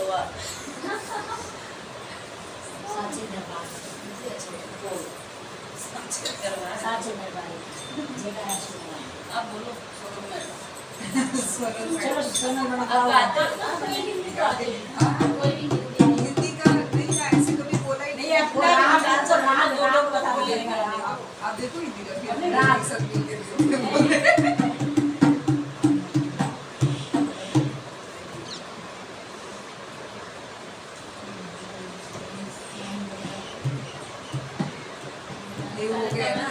साचे दरबार साचे दरबार जेका आशीर्वाद आप बोलो चलो सोना बना अब गाते हो ना कोई हिंदी गाते कोई भी हिंदी का नहीं ना ऐसे कभी बोला ही नहीं। अपना राग बोलो पता बोलेगा आप देखो हिंदी का फिर राग। सब मिलके ये हो गया ना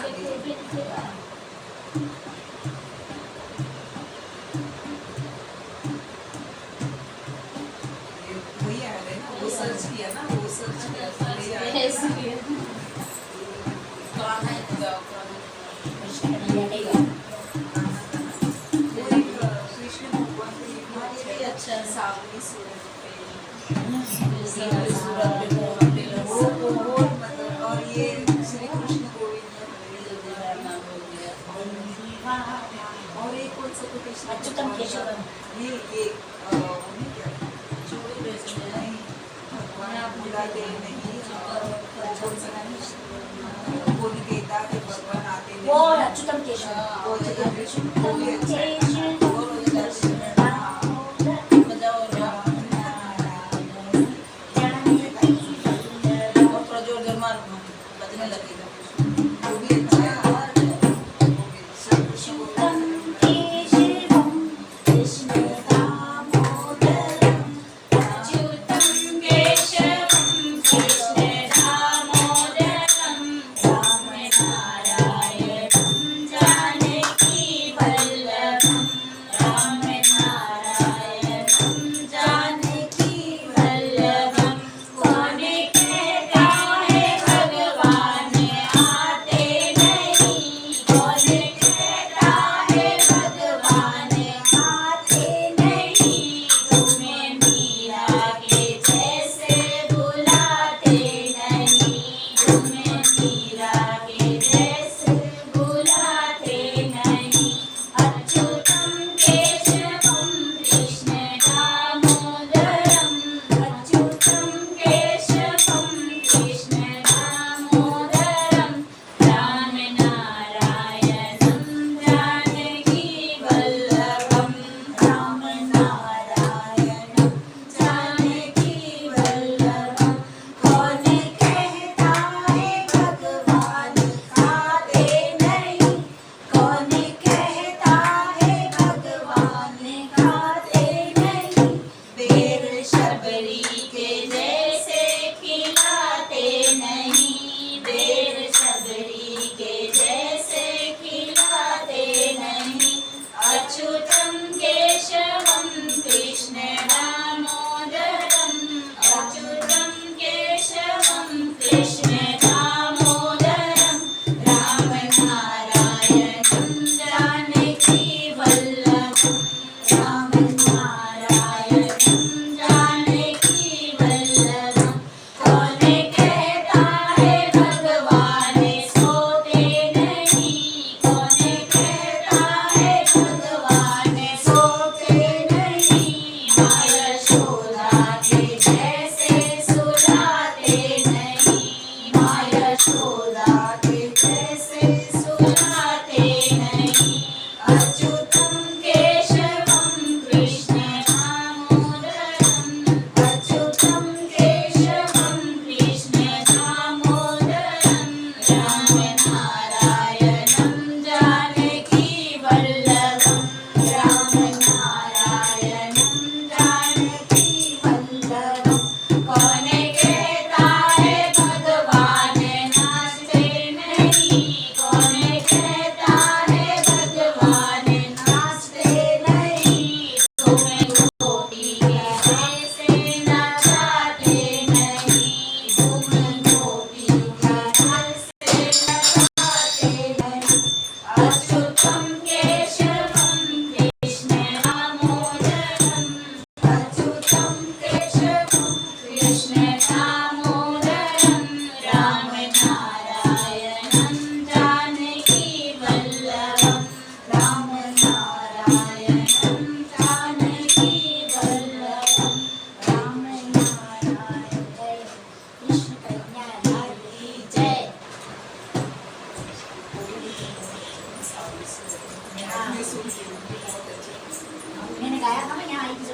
वही आ रहा है ना वो सर्च किया ना वो सर्च किया वही आ रहा है। इसलिए गाना है गाओ वो एक कृष्ण भगवान की लिखा है अच्छा सावली सूरत पे सूरत पे वो मतलब और ये श्री कृष्ण गोविंद और एक कौन सा तो कृष्ण अच्युतम केशवम। ये उन्हें क्या नहीं भगवान आप बुलाते नहीं कौन सा कौन कहता है भगवान आते नहीं वो अच्युतम केशव वो अच्युतम केशव वो भी अच्छा है। बजाओ और थोड़ा जोर जोर मारो बजने लगेगा वो भी अच्छा है।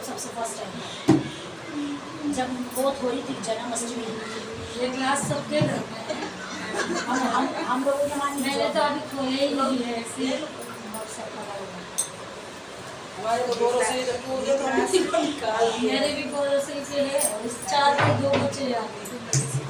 सबसे फर्स्ट टाइम जब वो थोड़ी थी जन्माष्टमी, ये क्लास सबके घर में हम लोगों ने मानी मैंने तो अभी खोले ही नहीं है ऐसे हमारे तो बोरो से तो पूरे तो निकाल दिए। मेरे भी पड़ोसी से है, उस 4 के 2 बच्चे आ गए।